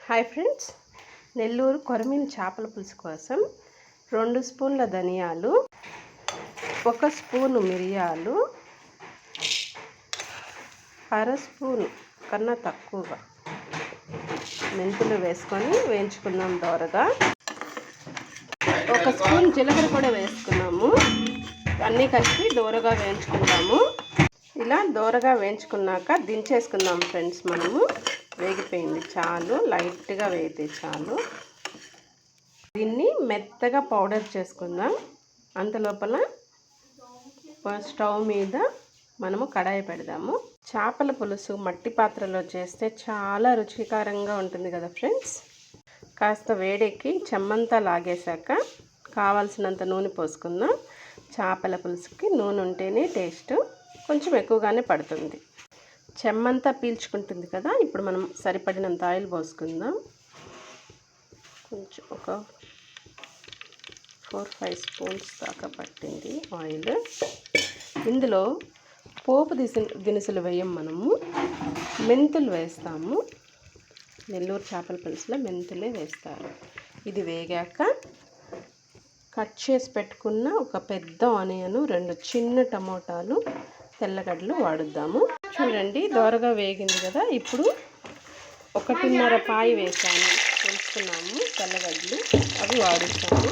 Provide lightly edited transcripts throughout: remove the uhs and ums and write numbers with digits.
Hi friends, Nellore కొరమీను చేపల పులుసు కోసం 2 స్పూన్ల ధనియాలు, 1 స్పూను మిరియాలు, అర స్పూను కన్నా తక్కువగా మెంతులు వేసుకొని వేయించుకున్నాం దోరగా. 1 స్పూన్ జీలకర్ర కూడా వేసుకున్నాము. అన్నీ కలిపి దోరగా వేయించుకుందాము. ఇలా దోరగా వేయించుకున్నాక దించేసుకుందాం ఫ్రెండ్స్. మనము వేగిపోయింది, చాలు, లైట్గా వేగితే చాలు. దీన్ని మెత్తగా పౌడర్ చేసుకుందాం. అంతలోపల స్టవ్ మీద మనము కడాయి పెడదాము. చేపల పులుసు మట్టి పాత్రలో చేస్తే చాలా రుచికరంగా ఉంటుంది కదా ఫ్రెండ్స్. కాస్త వేడెక్కి చెమ్మంతా లాగేశాక కావాల్సినంత నూనె పోసుకుందాం. చేపల పులుసుకి నూనె ఉంటేనే టేస్ట్, కొంచెం ఎక్కువగానే పడుతుంది. చెమ్మంతా పీల్చుకుంటుంది కదా. ఇప్పుడు మనం సరిపడినంత ఆయిల్ పోసుకుందాం. కొంచెం ఒక 4-5 స్పూన్స్ దాకా పట్టింది ఆయిల్. ఇందులో పోపు దినుసులు వేయం, మనము మెంతులు వేస్తాము. నెల్లూరు చేపల పులుసులో మెంతులే వేస్తారు. ఇది వేగాక కట్ చేసి పెట్టుకున్న ఒక పెద్ద ఆనియన్, 2 చిన్న టమోటాలు, తెల్లగడ్డలు వాడుద్దాము. చూడండి, దోరగా వేగింది కదా. ఇప్పుడు 1.5 పాయ వేసాము, వేసుకున్నాము తెల్లగడ్డలు, అవి వాడుతాము.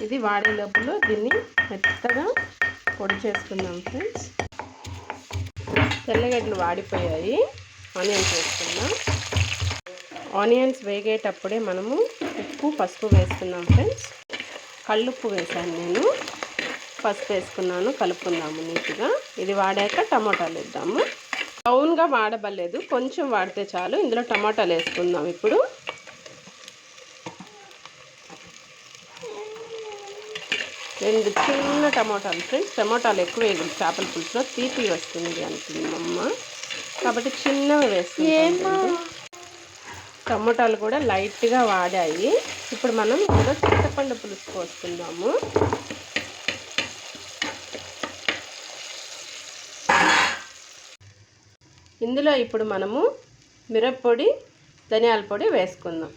ఇది వాడే లోపల దీన్ని మెత్తగా పొడి చేసుకుందాం ఫ్రెండ్స్. తెల్లగడ్డలు వాడిపోయాయి, ఆనియన్స్ వేసుకుందాం. ఆనియన్స్ వేగేటప్పుడే మనము ఉప్పు, పసుపు వేసుకుందాం ఫ్రెండ్స్. కల్లుప్పు వేసాను నేను, పసుపు వేసుకున్నాను. కలుపుకుందాము నీట్గా. ఇది వాడాక టమాటాలు వేద్దాము. బ్రౌన్గా వాడబలేదు, కొంచెం వాడితే చాలు. ఇందులో టమాటాలు వేసుకుందాం. ఇప్పుడు 2 చిన్న టమాటాలు ఫ్రెండ్స్. టమాటాలు ఎక్కువ వేయకూడదు, చేపల పులుసులో తీపి వస్తుంది అంటుంది అమ్మ, కాబట్టి చిన్నవి వేసుకుంటాం. టమాటాలు కూడా లైట్గా వాడాయి. ఇప్పుడు మనం ఇందులో చింతపండు పులుసు పోసుకుందాము. ఇందులో ఇప్పుడు మనము మిరప్పొడి, ధనియాల పొడి వేసుకుందాం.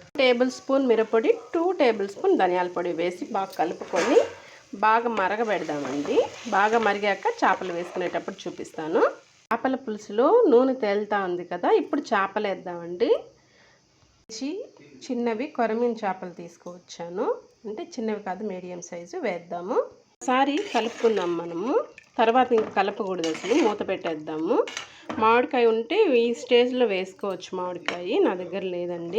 1 టేబుల్ స్పూన్ మిరప్పొడి, 2 టేబుల్ స్పూన్ ధనియాల పొడి వేసి బాగా కలుపుకొని బాగా మరగబెడదామండి. బాగా మరిగాక చేపలు వేసుకునేటప్పుడు చూపిస్తాను. చేపల పులుసులో నూనె తేలుతా ఉంది కదా. ఇప్పుడు చేపలు వేద్దామండి. చిన్నవి కొరమీను చేపలు తీసుకువచ్చాను, అంటే చిన్నవి కాదు, మీడియం సైజు. వేద్దాము. ఒకసారి కలుపుకుందాం మనము. తర్వాత ఇంక కలపకూడదు, అసలు మూత పెట్టేద్దాము. మామిడికాయ ఉంటే ఈ స్టేజ్లో వేసుకోవచ్చు. మామిడికాయ నా దగ్గర లేదండి.